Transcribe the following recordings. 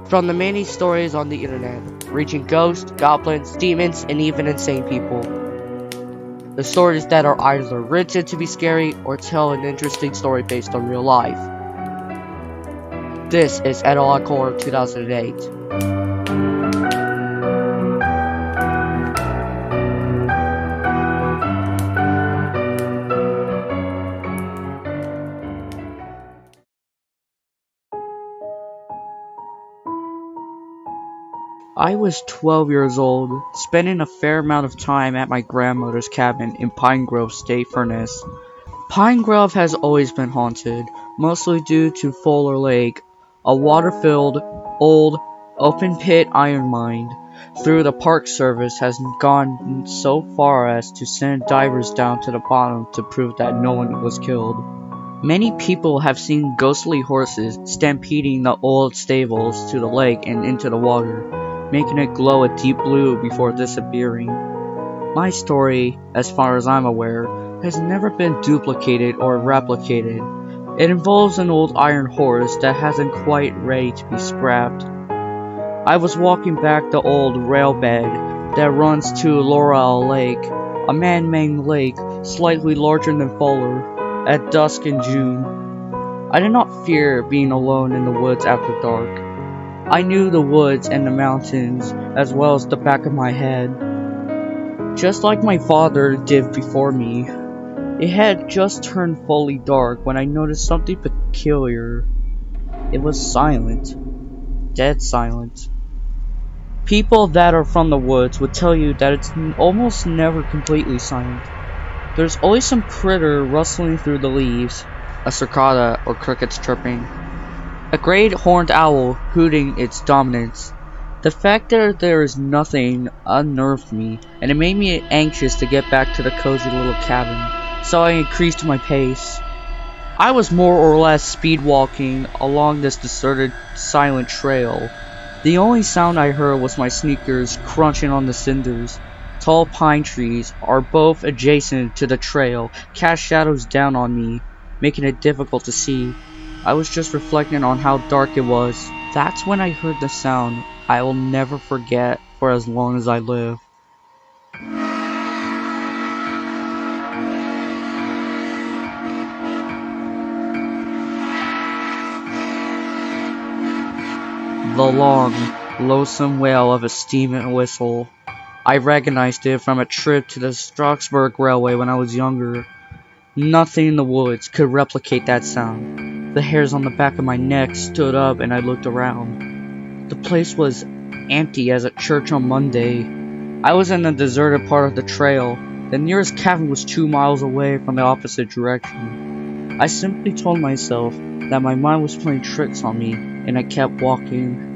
From the many stories on the internet, reaching ghosts, goblins, demons, and even insane people. The stories that are either written to be scary or tell an interesting story based on real life. This is Edel Core 2008. I was 12 years old, spending a fair amount of time at my grandmother's cabin in Pine Grove State Furnace. Pine Grove has always been haunted, mostly due to Fuller Lake, a water-filled, old, open-pit iron mine. Through the Park Service has gone so far as to send divers down to the bottom to prove that no one was killed. Many people have seen ghostly horses stampeding the old stables to the lake and into the water, making it glow a deep blue before disappearing. My story, as far as I'm aware, has never been duplicated or replicated. It involves an old iron horse that hasn't quite ready to be scrapped. I was walking back the old rail bed that runs to Laurel Lake, a man-made lake slightly larger than Fuller, at dusk in June. I did not fear being alone in the woods after dark. I knew the woods and the mountains as well as the back of my head. Just like my father did before me, it had just turned fully dark when I noticed something peculiar. It was silent. Dead silent. People that are from the woods would tell you that it's almost never completely silent. There's always some critter rustling through the leaves, a cicada or crickets chirping, a great horned owl hooting its dominance. The fact that there is nothing unnerved me, and it made me anxious to get back to the cozy little cabin, so I increased my pace. I was more or less speed walking along this deserted, silent trail. The only sound I heard was my sneakers crunching on the cinders. Tall pine trees are both adjacent to the trail, cast shadows down on me, making it difficult to see. I was just reflecting on how dark it was. That's when I heard the sound I will never forget for as long as I live. The long, loathsome wail of a steam whistle. I recognized it from a trip to the Strasbourg Railway when I was younger. Nothing in the woods could replicate that sound. The hairs on the back of my neck stood up and I looked around. The place was empty as a church on Monday. I was in the deserted part of the trail. The nearest cabin was 2 miles away from the opposite direction. I simply told myself that my mind was playing tricks on me, and I kept walking.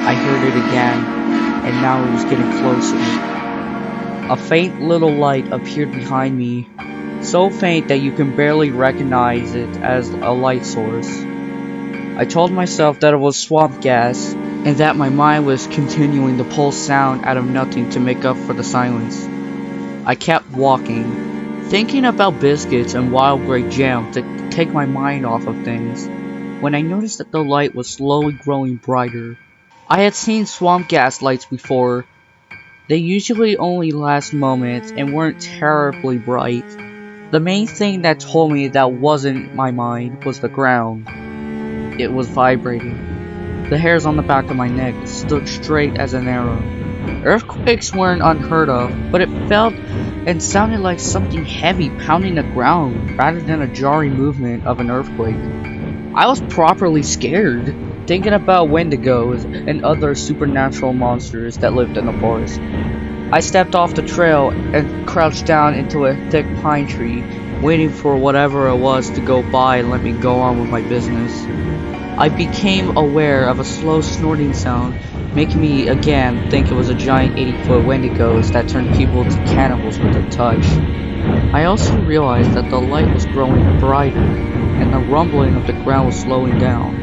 I heard it again, and now it was getting closer. A faint little light appeared behind me, so faint that you can barely recognize it as a light source. I told myself that it was swamp gas, and that my mind was continuing to pull sound out of nothing to make up for the silence. I kept walking, thinking about biscuits and wild grape jam to take my mind off of things, when I noticed that the light was slowly growing brighter. I had seen swamp gas lights before. They usually only last moments and weren't terribly bright. The main thing that told me that wasn't my mind was the ground. It was vibrating. The hairs on the back of my neck stood straight as an arrow. Earthquakes weren't unheard of, but it felt and sounded like something heavy pounding the ground rather than a jarring movement of an earthquake. I was properly scared, thinking about wendigos and other supernatural monsters that lived in the forest. I stepped off the trail and crouched down into a thick pine tree, waiting for whatever it was to go by and let me go on with my business. I became aware of a slow snorting sound, making me again think it was a giant 80-foot wendigos that turned people into cannibals with their touch. I also realized that the light was growing brighter, and the rumbling of the ground was slowing down.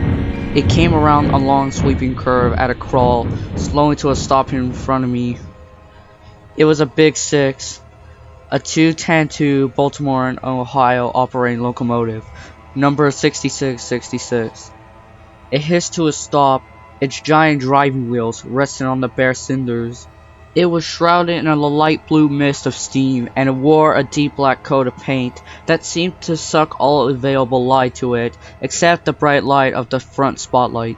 It came around a long sweeping curve at a crawl, slowing to a stop in front of me. It was a big 6. a 210 Baltimore and Ohio operating locomotive, number 6666. It hissed to a stop, its giant driving wheels resting on the bare cinders. It was shrouded in a light blue mist of steam, and it wore a deep black coat of paint that seemed to suck all available light to it, except the bright light of the front spotlight.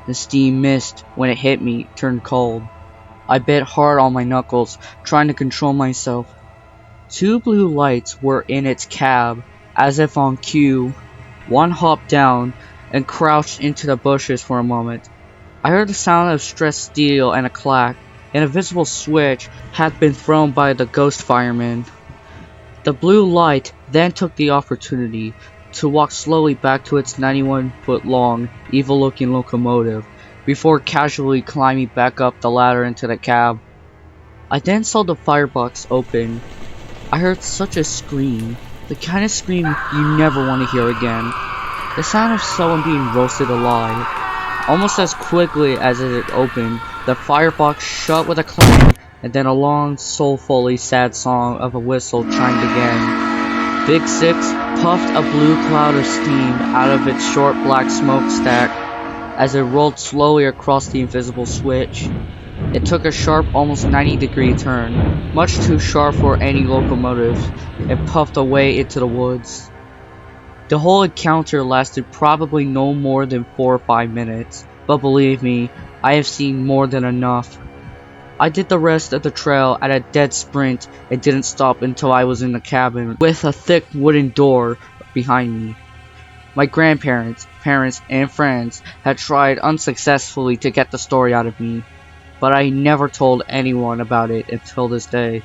The steam mist, when it hit me, turned cold. I bit hard on my knuckles, trying to control myself. Two blue lights were in its cab, as if on cue. One hopped down and crouched into the bushes for a moment. I heard the sound of stressed steel and a clack. An invisible switch had been thrown by the ghost fireman. The blue light then took the opportunity to walk slowly back to its 91-foot-long, evil-looking locomotive, before casually climbing back up the ladder into the cab. I then saw the firebox open. I heard such a scream, the kind of scream you never want to hear again. The sound of someone being roasted alive. Almost as quickly as it opened, the firebox shut with a clang, and then a long, soulfully sad song of a whistle chimed again. Big Six puffed a blue cloud of steam out of its short black smokestack as it rolled slowly across the invisible switch. It took a sharp, almost 90-degree turn, much too sharp for any locomotive, and puffed away into the woods. The whole encounter lasted probably no more than 4 or 5 minutes, but believe me, I have seen more than enough. I did the rest of the trail at a dead sprint and didn't stop until I was in the cabin with a thick wooden door behind me. My grandparents, parents, and friends had tried unsuccessfully to get the story out of me, but I never told anyone about it until this day.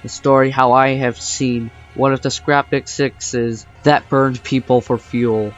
The story how I have seen one of the scrap Big Sixes that burned people for fuel.